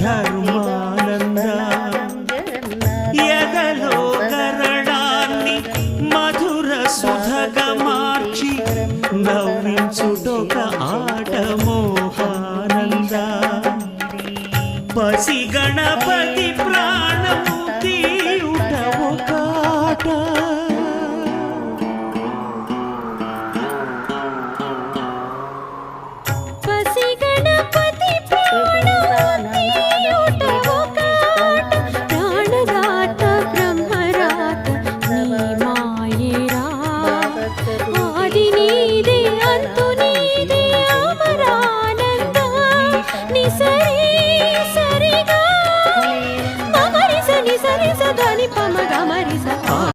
ధర్మానంద ఎదలో గరడాన్ని మధుర సుధగా మార్చి నవ్వించుటొక ఆట మోహానంద పసి గణపతి ప్రాణము తీయుట ఒక ఆట